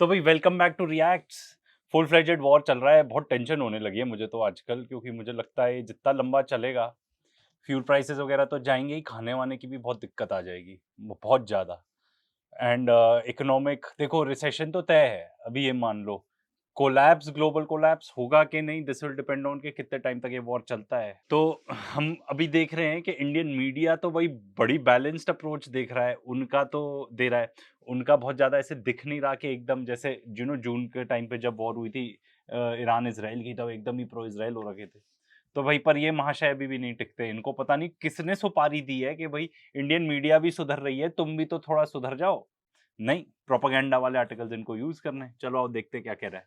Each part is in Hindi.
तो भाई welcome back to reacts. Full fledged war चल रहा है, बहुत टेंशन होने लगी है मुझे तो आजकल, क्योंकि मुझे लगता है जितना लंबा चलेगा फ्यूल प्राइसेस वगैरह तो जाएंगे ही, खाने वाने की भी बहुत दिक्कत आ जाएगी, बहुत ज़्यादा। एंड इकोनॉमिक देखो, रिसेशन तो तय है अभी, ये मान लो कोलैप्स, ग्लोबल कोलैप्स होगा कि नहीं, दिस विल डिपेंड ऑन के कितने टाइम तक ये वॉर चलता है। तो हम अभी देख रहे हैं कि इंडियन मीडिया तो भाई बड़ी बैलेंस्ड अप्रोच देख रहा है, उनका तो दे रहा है, उनका बहुत ज़्यादा ऐसे दिख नहीं रहा कि एकदम जैसे जून के टाइम पे जब वॉर हुई थी ईरान इसराइल की, तब एकदम ही प्रो इसराइल हो रखे थे। तो भाई पर ये महाशय अभी भी नहीं टिकते, इनको पता नहीं किसने सुपारी दी है कि भाई इंडियन मीडिया भी सुधर रही है, तुम भी तो थोड़ा सुधर जाओ। नहीं, प्रोपेगेंडा वाले आर्टिकल्स इनको यूज करने। चलो आओ देखते क्या कह रहा है।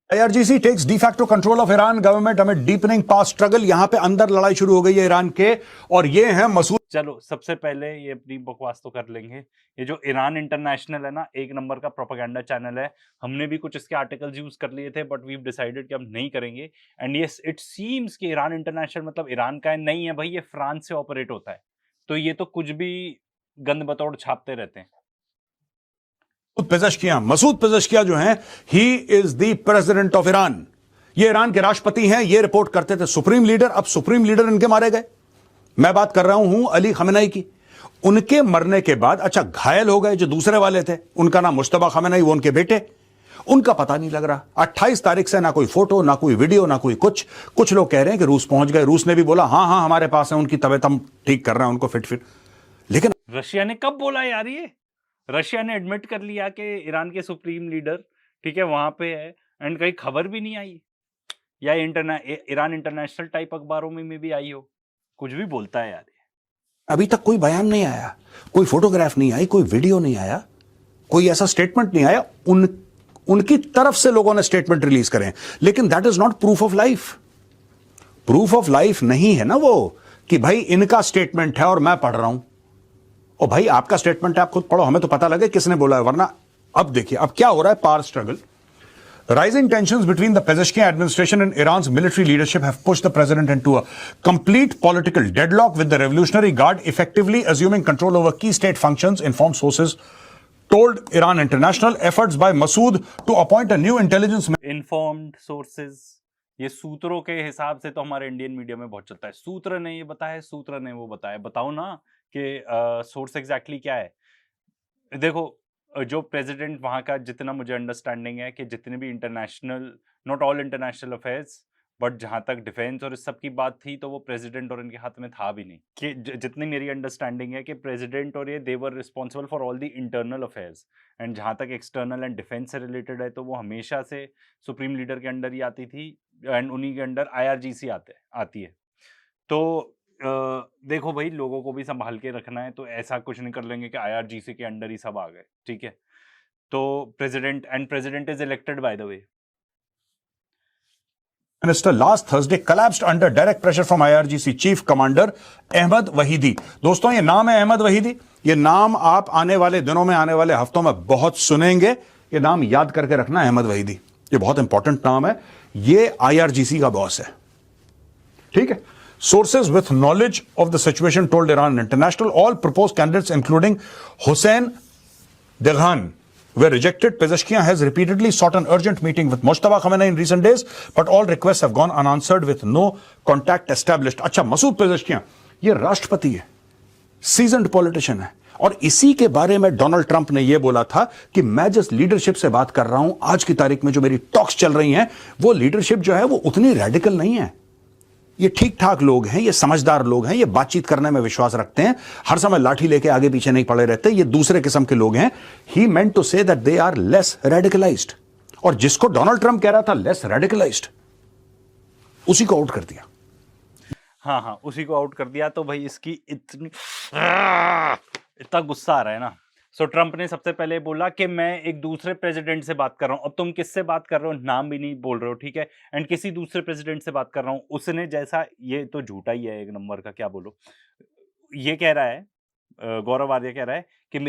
IRGC takes de facto control of Iran government amid deepening past struggle। यहां पे अंदर लड़ाई शुरू हो गई है ईरान के, और ये है मसूद। चलो सबसे पहले ये अपनी बकवास तो कर लेंगे। ये जो ईरान इंटरनेशनल है ना, एक नंबर का प्रोपेगेंडा चैनल है। हमने भी कुछ इसके आर्टिकल्स यूज कर लिए थे, बट वी डिसाइडेड कि हम नहीं करेंगे। एंड यस, इट सीम्स कि ईरान इंटरनेशनल मतलब ईरान का है, नहीं है भाई, ये फ्रांस से ऑपरेट होता है। तो ये तो कुछ भी गंद बतौड़ छापते रहते हैं। मसूद पेज़ेश्कियां जो हैं, he is the president of Iran. ये ईरान के राष्ट्रपति हैं। ये रिपोर्ट करते थे सुप्रीम लीडर, अब सुप्रीम लीडर इनके मारे गए। मैं बात कर रहा हूं अली खमेनेई की। उनके मरने के बाद अच्छा घायल हो गए जो दूसरे वाले थे, उनका नाम मुश्तबा खमेनेई, वो उनके बेटे, उनका पता नहीं लग रहा। 28 तारीख से ना कोई फोटो, ना कोई वीडियो, ना कोई कुछ लोग कह रहे हैं कि रूस पहुंच गए, रूस ने भी बोला हां हां हमारे पास है, उनकी तबीयत हम ठीक कर रहे हैं, उनको फिट। लेकिन रशिया ने कब बोला यार? ये रशिया ने एडमिट कर लिया कि ईरान के सुप्रीम लीडर, ठीक है, वहां पे है, एंड कहीं खबर भी नहीं आई। या ईरान इंटरनेशनल टाइप अखबारों में भी आई हो, कुछ भी बोलता है यार। अभी तक कोई बयान नहीं आया, कोई फोटोग्राफ नहीं आई, कोई वीडियो नहीं आया, कोई ऐसा स्टेटमेंट नहीं आया। उनकी तरफ से लोगों ने स्टेटमेंट रिलीज करें, लेकिन that is not proof of life. Proof of life नहीं है ना वो कि भाई इनका स्टेटमेंट है और मैं पढ़ रहा हूं। और भाई आपका स्टेटमेंट है, आप खुद पढ़ो, हमें तो पता लगे किसने बोला है। वरना अब देखिए अब क्या हो रहा है, power struggle. Rising tensions between the Pezeshkian administration and Iran's military leadership have pushed the president into a complete political deadlock, with the Revolutionary Guard effectively assuming control over key state functions, informed sources told Iran International. Efforts by Masood to appoint a new intelligence informed sources, ये सूत्रों के हिसाब से तो हमारे इंडियन मीडिया में बहुत चलता है। सूत्र ने ये बताया, सूत्र ने वो बताया। बताओ ना कि सोर्स एग्जैक्टली क्या है। देखो, जो प्रेसिडेंट वहाँ का, जितना मुझे अंडरस्टैंडिंग है कि जितने भी international, not all international affairs, but जहाँ तक डिफेंस और इस सब की बात थी, तो वो प्रेसिडेंट और इनके हाथ में था भी नहीं। कि जितनी मेरी अंडरस्टैंडिंग है कि प्रेसिडेंट और ये they were responsible for all the internal affairs, and जहाँ तक एक्सटर्नल एंड डिफेंस से रिलेटेड है, तो वो हमेशा से सुप्रीम लीडर के अंडर ही आती थी, एंड उन्हीं के अंडर IRGC आती है। तो देखो भाई, लोगों को भी संभाल के रखना है, तो ऐसा कुछ नहीं कर लेंगे कि IRGC के अंडर ही सब आ गए, ठीक है। तो president is elected by the way. Minister last Thursday collapsed under direct pressure from IRGC Chief Commander Ahmad Vahidi. दोस्तों, ये नाम है अहमद वहीदी। ये नाम आप आने वाले दिनों में, आने वाले हफ्तों में बहुत सुनेंगे। ये नाम याद करके रखना, अहमद वहीदी, ये बहुत इंपॉर्टेंट नाम है। ये IRGC का बॉस है, ठीक है। Sources with knowledge of the situation told Iran International all proposed candidates, including Hossein Deghan, were rejected. Pezeshkian has repeatedly sought an urgent meeting with Mojtaba Khamenei in recent days, but all requests have gone unanswered with no contact established. अच्छा, मसूद पेज़ेश्कियां ये राष्ट्रपति है, सीजन्ड पॉलिटिशियन है, और इसी के बारे में डोनाल्ड ट्रंप ने यह बोला था कि मैं जिस लीडरशिप से बात कर रहा हूं आज की तारीख में, जो मेरी टॉक्स चल रही हैं, वो लीडरशिप जो है वो उतनी रेडिकल नहीं है। ये ठीक ठाक लोग हैं, ये समझदार लोग हैं, ये बातचीत करने में विश्वास रखते हैं, हर समय लाठी लेके आगे पीछे नहीं पड़े रहते, ये दूसरे किस्म के लोग हैं। He meant to say that they are less radicalized, और जिसको डोनाल्ड ट्रंप कह रहा था लेस रेडिकलाइज्ड, उसी को आउट कर दिया। हाँ, उसी को आउट कर दिया। तो भाई इसकी इतना गुस्सा आ रहा है ना। सो ट्रंप ने सबसे पहले बोला कि मैं एक दूसरे प्रेसिडेंट से बात कर रहा हूं। अब तुम किससे बात कर रहे हो, नाम भी नहीं बोल रहे हो, ठीक है, एंड किसी दूसरे प्रेसिडेंट से बात कर रहा हूं। उसने जैसा, ये तो झूठा ही है एक नंबर का, क्या बोलो। ये कह रहा है, गौरव आर्य कह रहा है कि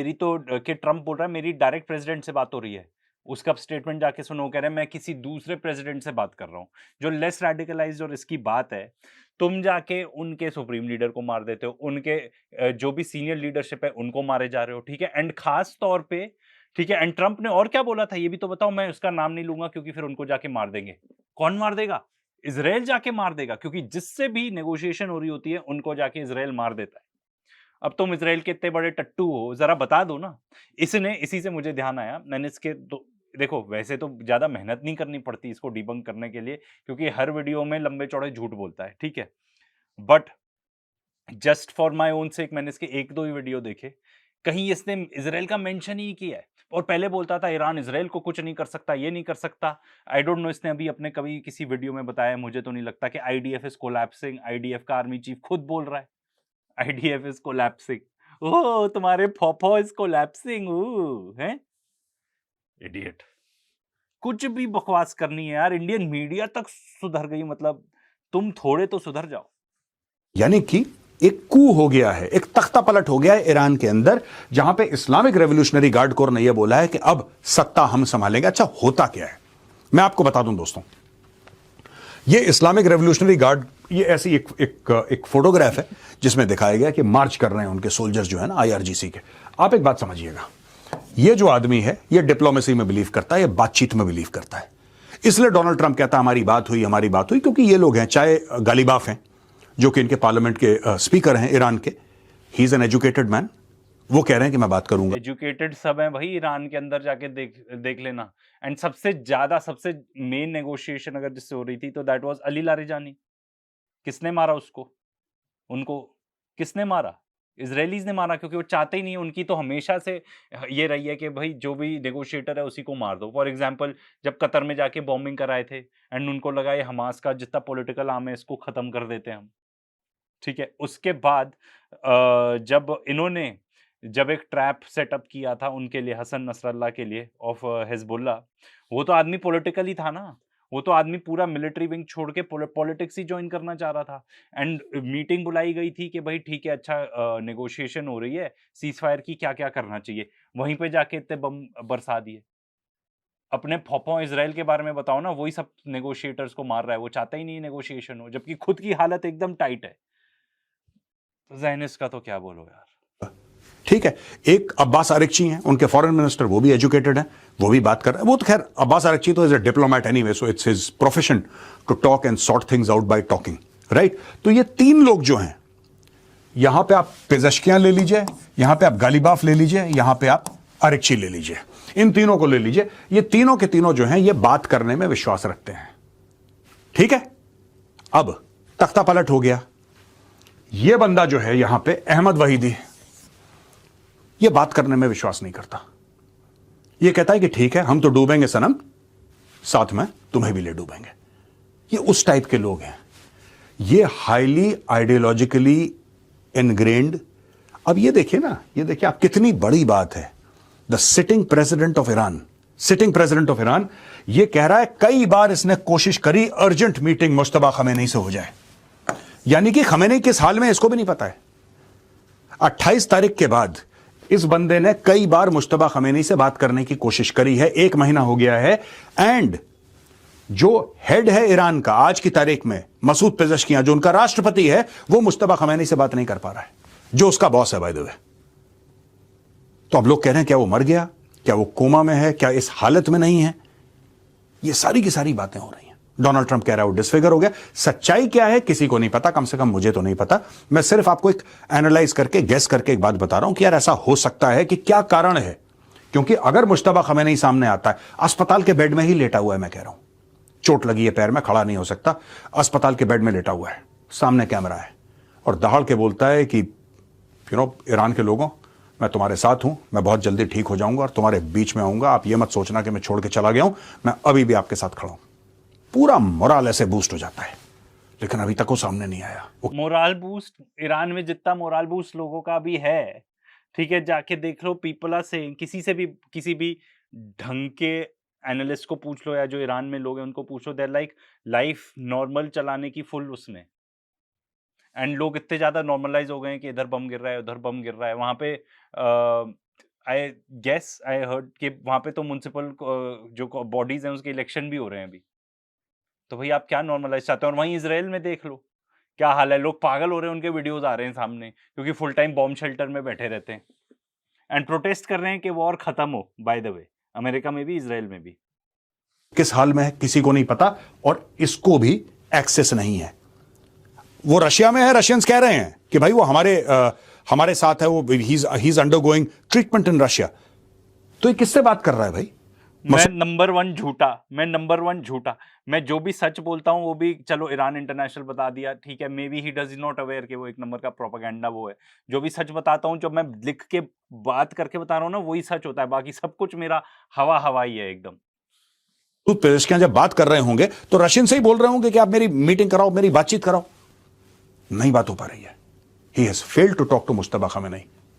कि ट्रंप बोल रहा है मेरी डायरेक्ट प्रेसिडेंट से बात हो रही है। उसका स्टेटमेंट जाके सुनो, कह रहे हैं मैं किसी दूसरे प्रेसिडेंट से बात कर रहा हूं जो लेस रेडिकलाइज्ड। और इसकी बात है, तुम जाके उनके सुप्रीम लीडर को मार देते हो, उनके जो भी सीनियर लीडरशिप है उनको मारे जा रहे हो, ठीक है। एंड खास तौर पे ठीक है, एंड ट्रंप ने और क्या बोला था ये भी तो बताओ, मैं उसका नाम नहीं लूंगा क्योंकि फिर उनको जाके मार देंगे। कौन मार देगा? इजराइल जाके मार देगा, क्योंकि जिससे भी नेगोशिएशन हो रही होती है उनको जाके इजराइल मार देता है। अब तुम इजराइल के इतने बड़े टट्टू हो, जरा बता दो ना। इसने इसी से मुझे ध्यान आया, मैंने इसके देखो वैसे तो ज्यादा मेहनत नहीं करनी पड़ती इसको डिबंक करने के लिए, क्योंकि हर वीडियो में लंबे चौड़े झूठ बोलता है, ठीक है। But just for my own सेक मैंने इसके एक दो ही वीडियो देखे, कहीं इसने इजराइल का मेंशन ही किया है। और पहले बोलता था ईरान इजराइल को कुछ नहीं कर सकता, ये नहीं कर सकता। आई डोंट नो इसने अभी अपने कभी किसी वीडियो में बताया, मुझे तो नहीं लगता कि आईडीएफ इज कोलैप्सिंग। आईडीएफ का आर्मी चीफ खुद बोल रहा है आईडीएफ इज कोलैप्सिंग। ओह तुम्हारे फॉफो इज कोलैप्सिंग, ओह हैं इडियट। कुछ भी बकवास करनी है यार, इंडियन मीडिया तक सुधर गई, मतलब तुम थोड़े तो सुधर जाओ। यानी कि एक कू हो गया है, एक तख्ता पलट हो गया है ईरान के अंदर, जहां पे इस्लामिक रेवोल्यूशनरी गार्ड कोर ने यह बोला है कि अब सत्ता हम संभालेंगे। अच्छा होता क्या है मैं आपको बता दूं दोस्तों, ये इस्लामिक रेवोल्यूशनरी गार्ड, ये ऐसी एक फोटोग्राफ है जिसमें दिखाया गया कि मार्च कर रहे हैं उनके सोल्जर्स जो है ना आईआरजीसी के। आप एक बात समझिएगा, ये जो आदमी है ये डिप्लोमेसी में बिलीव करता है, ये बातचीत में बिलीव करता है। इसलिए डोनाल्ड ट्रंप कहता है हमारी बात हुई, हमारी बात हुई, क्योंकि ये लोग हैं, चाहे गालिबाफ हैं जो कि इनके पार्लियामेंट के स्पीकर हैं ईरान के, he is an educated man, वो कह रहे हैं कि मैं बात करूंगा। एजुकेटेड सब है भाई, ईरान के अंदर जाके देख लेना। एंड सबसे ज्यादा सबसे मेन नेगोशिएशन अगर जिससे हो रही थी तो दैट वाज अली लारिजानी। किसने मारा उसको? उनको किसने मारा? इजरायलीज ने मारा, क्योंकि वो चाहते ही नहीं है। उनकी तो हमेशा से ये रही है कि भाई जो भी नेगोशिएटर है उसी को मार दो। फॉर एग्जांपल जब कतर में जाके बॉम्बिंग कराए थे एंड उनको लगा ये हमास का जितना पॉलिटिकल आर्म है इसको खत्म कर देते हैं हम, ठीक है। उसके बाद जब एक ट्रैप सेटअप किया था उनके लिए, हसन नसरल्ला के लिए ऑफ हिजबुल्ला, वो तो आदमी पॉलिटिकल ही था ना। वो तो आदमी पूरा मिलिट्री विंग छोड़ के पॉलिटिक्स ही ज्वाइन करना चाह रहा था। एंड मीटिंग बुलाई गई थी कि भाई ठीक है, अच्छा नेगोशिएशन हो रही है सीज फायर की, क्या क्या करना चाहिए। वहीं पे जाके इतने बम बरसा दिए। अपने फौफों इसराइल के बारे में बताओ ना, वही सब नेगोशिएटर्स को मार रहा है। वो चाहता ही नहीं नेगोशिएशन हो, जबकि खुद की हालत एकदम टाइट है। तो ज़ायनिस्ट का तो क्या बोलो यार। ठीक है, एक अब्बास आरिकची हैं उनके फॉरेन मिनिस्टर, वो भी एजुकेटेड हैं, वो भी बात कर रहे हैं। वो तो खैर अब्बास आरिकची तो is a diplomat anyway, so it's his profession to talk and sort things out by talking, right. तो ये तीन लोग जो हैं, यहां पे आप पेजश्कियां ले लीजिए, यहां पे आप गालिबाफ ले लीजिए, यहां पे आप आरिकची ले लीजिए, इन तीनों को ले लीजिए। ये तीनों के तीनों जो हैं ये बात करने में विश्वास रखते हैं, ठीक है। अब तख्ता पलट हो गया। ये बंदा जो है यहां पे अहमद वहीदी, ये बात करने में विश्वास नहीं करता। ये कहता है कि ठीक है हम तो डूबेंगे सनम, साथ में तुम्हें भी ले डूबेंगे। ये उस टाइप के लोग हैं, ये हाईली आइडियोलॉजिकली इनग्रेन्ड। अब ये देखिए ना, ये देखिए आप, कितनी बड़ी बात है। The sitting president of Iran, sitting president of Iran ये कह रहा है कई बार इसने कोशिश करी अर्जेंट मीटिंग मुश्तबा खमेनी से हो जाए, यानी कि खमेनी किस हाल में इसको भी नहीं पता है। 28 तारीख के बाद इस बंदे ने कई बार मुश्तबा खमेनी से बात करने की कोशिश करी है, 1 महीना हो गया है। एंड जो हेड है ईरान का आज की तारीख में, मसूद पेजश्कियां, जो उनका राष्ट्रपति है, वो मुश्तबा खमेनी से बात नहीं कर पा रहा है, जो उसका बॉस है बाय द वे। तो अब लोग कह रहे हैं क्या वो मर गया, क्या वो कोमा में है, क्या इस हालत में नहीं है। ये सारी की सारी बातें हो रही हैं। डोनाल्ड ट्रंप कह रहा है वो डिसफिगर हो गया। सच्चाई क्या है किसी को नहीं पता, कम से कम मुझे तो नहीं पता। मैं सिर्फ आपको एक एनालाइज करके, गेस करके एक बात बता रहा हूं कि यार ऐसा हो सकता है कि क्या कारण है। क्योंकि अगर मुश्तबा खमेनी सामने आता है, अस्पताल के बेड में ही लेटा हुआ है, मैं कह रहा हूं, चोट लगी है पैर में, खड़ा नहीं हो सकता, अस्पताल के बेड में लेटा हुआ है, सामने कैमरा है और दहाड़ के बोलता है कि ईरान के लोगों, मैं तुम्हारे साथ हूं, मैं बहुत जल्दी ठीक हो जाऊंगा और तुम्हारे बीच में आऊंगा। आप ये मत सोचना कि मैं छोड़ के चला गया हूं, मैं अभी भी आपके साथ खड़ा हूं। पूरा मोराल ऐसे बूस्ट हो जाता है, लेकिन अभी तक वो सामने नहीं आया। मोराल बूस्ट ईरान में जितना मोराल बूस्ट लोगों का भी है, ठीक है, जाके देख लो। पीपल आर सेइंग, किसी भी ढंग के एनालिस्ट को पूछ लो या जो ईरान में लोग हैं उनको पूछ लो, देयर लाइक लाइफ नॉर्मल चलाने की फुल उसमें। एंड लोग इतने ज्यादा नॉर्मलाइज हो गए हैं कि इधर बम गिर रहा है, उधर बम गिर रहा है। वहां पे आई हर्ड कि वहां पे तो म्युनिसिपल जो बॉडीज हैं उसके इलेक्शन भी हो रहे हैं अभी। तो भाई आप क्या नॉर्मलाइज चाहते हैं? और वहीं इसराइल में देख लो क्या हाल है, लोग पागल हो रहे हैं, उनके वीडियोस आ रहे हैं सामने, क्योंकि फुल टाइम बॉम्ब शेल्टर में बैठे रहते हैं। एंड प्रोटेस्ट कर रहे हैं कि वॉर खत्म हो, बाय द वे, अमेरिका में भी, इसराइल में भी। किस हाल में है किसी को नहीं पता, और इसको भी एक्सेस नहीं है। वो रशिया में है, रशियंस कह रहे हैं कि भाई वो हमारे साथ है, वो he is undergoing treatment in Russia. तो ये किससे बात कर रहा है भाई? मैं नंबर वन झूठा। मैं जो भी सच बोलता हूँ वो भी, चलो ईरान इंटरनेशनल बता दिया, ठीक है, may be he does not aware कि वो एक नंबर का प्रोपेगेंडा वो है। जो भी सच बताता हूँ, जो मैं लिख के बात करके बता रहा हूँ ना, वही सच होता है, बाकी सब कुछ मेरा हवा ही है एकदम। तो पेजेश्कियान जब बात कर रहे होंगे तो रशियन से ही बोल रहे होंगे कि आप मेरी मीटिंग कराओ, मेरी बातचीत कराओ। नहीं बात हो पा रही है। He has failed to talk to Mustafa Khamenei.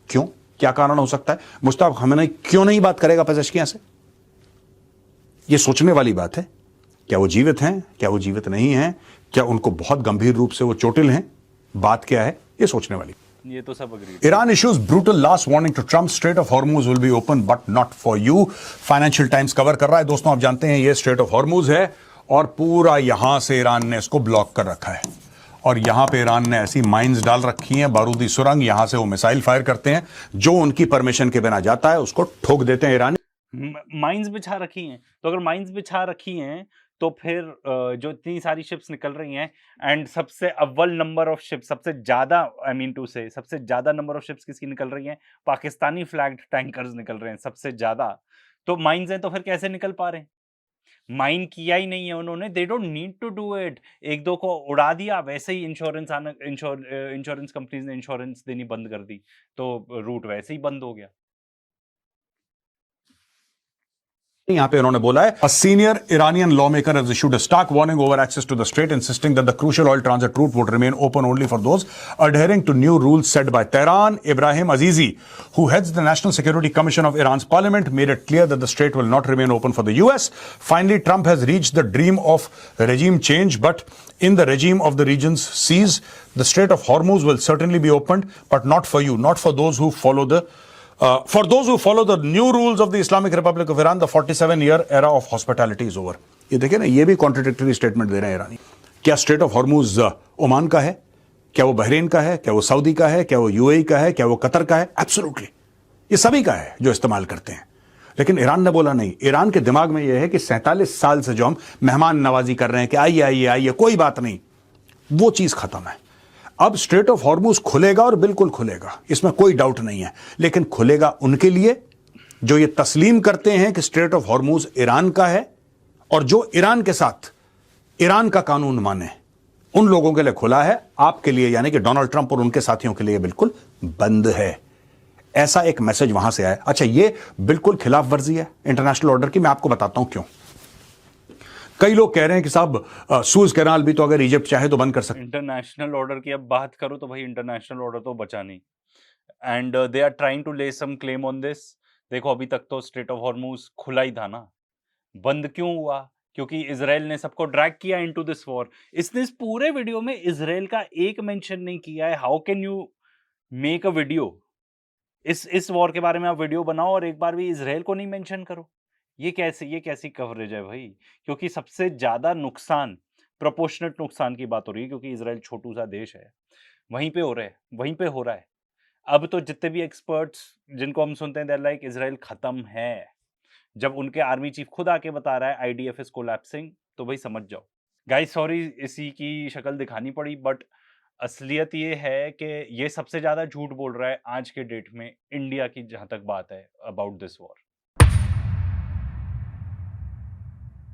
क्यों? क्या कारण हो सकता है? मुस्तफा खमेनी क्यों नहीं बात करेगा पेजेश्कियान से? यह सोचने वाली बात है। क्या वो जीवित हैं? क्या वो जीवित नहीं हैं? क्या उनको बहुत गंभीर रूप से वो चोटिल हैं? बात क्या है? ये सोचने वाली। ये तो सब agree. Iran issues brutal last warning to Trump. Strait of Hormuz will be open but not for you. Financial Times cover कर रहा है। दोस्तों आप जानते हैं ये Strait of Hormuz है और पूरा यहां से ईरान ने इसको ब्लॉक कर रखा है, और यहां पे ईरान ने ऐसी माइंस डाल रखी हैं, बारूदी सुरंग, यहां से वो मिसाइल फायर करते हैं, जो उनकी परमिशन के बिना जाता है उसको ठोक देते हैं ईरानी। माइंस बिछा रखी हैं, तो अगर माइंस बिछा रखी हैं तो फिर जो इतनी सारी शिप्स निकल रही हैं, एंड सबसे अव्वल नंबर ऑफ शिप्स, सबसे ज्यादा, आई मीन टू से, सबसे ज्यादा नंबर ऑफ शिप्स किसकी निकल रही हैं? पाकिस्तानी फ्लैग्ड टैंकर्स निकल रहे हैं सबसे ज्यादा। तो माइंस हैं तो फिर कैसे निकल पा रहे हैं? माइन किया ही नहीं है उन्होंने, they don't need to do it. एक दो को उड़ा दिया, वैसे ही इंश्योरेंस कंपनीज ने इंश्योरेंस देनी बंद कर दी, तो रूट वैसे ही बंद हो गया। यहां पे उन्होंने बोला है, a senior Iranian lawmaker has issued a stark warning over access to the strait, insisting that the crucial oil transit route would remain open only for those adhering to new rules set by Tehran. Ibrahim Azizi, who heads the National Security Commission of Iran's parliament, made it clear that the strait will not remain open for the US. Finally, Trump has reached the dream of regime change, but in the regime of the region's seas, the Strait of Hormuz will certainly be opened, but not for you, not for those who follow the new rules of the Islamic Republic of Iran. The 47-year era of hospitality is over. ये देखिए ना, ये भी कॉन्ट्रडिक्टरी स्टेटमेंट दे रहे हैं ईरानी। क्या स्ट्रेट ऑफ हॉर्मूज ओमान का है? क्या वो बहरीन का है? क्या वो सऊदी का है? क्या वो यूएई का है? क्या वो कतर का है? एब्सोल्युटली, ये सभी का है जो इस्तेमाल करते हैं। लेकिन ईरान ने बोला नहीं। ईरान के दिमाग में यह है कि 47 साल से जो हम मेहमान नवाजी कर रहे हैं कि आइए आइए आइए, कोई बात नहीं, वो चीज खत्म है। अब स्ट्रेट ऑफ हॉर्मूज खुलेगा और बिल्कुल खुलेगा, इसमें कोई डाउट नहीं है, लेकिन खुलेगा उनके लिए जो ये तस्लीम करते हैं कि स्ट्रेट ऑफ हॉर्मूज ईरान का है, और जो ईरान के साथ ईरान का कानून माने, उन लोगों के लिए खुला है। आपके लिए, यानी कि डोनाल्ड ट्रंप और उनके साथियों के लिए बिल्कुल बंद है। ऐसा एक मैसेज वहां से आया। अच्छा, ये बिल्कुल खिलाफ वर्जी है इंटरनेशनल ऑर्डर की। मैं आपको बताता हूं क्यों। कई लोग कह रहे हैं कि साहब सूएज कैनाल भी तो अगर इजिप्ट चाहे तो बंद कर सकते। इंटरनेशनल ऑर्डर की अब बात करो तो भाई इंटरनेशनल ऑर्डर तो बचा नहीं, and they are trying to lay some claim on this. देखो अभी तक तो स्ट्रेट ऑफ हॉर्मूज खुला ही था ना, बंद क्यों हुआ? क्योंकि इजराइल ने सबको ड्रैग किया इनटू दिस वॉर। इसने इस पूरे वीडियो में इजराइल का एक मेंशन नहीं किया है। How can you make a video, इस वॉर के बारे में आप वीडियो बनाओ और एक बार भी इजराइल को नहीं मेंशन करो? ये कैसी कवरेज है भाई? क्योंकि सबसे ज्यादा नुकसान, प्रोपोर्शनेट नुकसान की बात हो रही है, क्योंकि इजराइल छोटू सा देश है, वहीं पे हो रहा है। अब तो जितने भी एक्सपर्ट्स जिनको हम सुनते हैं, दे आर लाइक इजराइल खत्म है। जब उनके आर्मी चीफ खुद आके बता रहा है आईडीएफ इज कोलैप्सिंग, तो भाई समझ जाओ। गाइस सॉरी इसी की शक्ल दिखानी पड़ी, बट असलियत ये है कि ये सबसे ज्यादा झूठ बोल रहा है आज के डेट में इंडिया की, जहां तक बात है अबाउट दिस वॉर।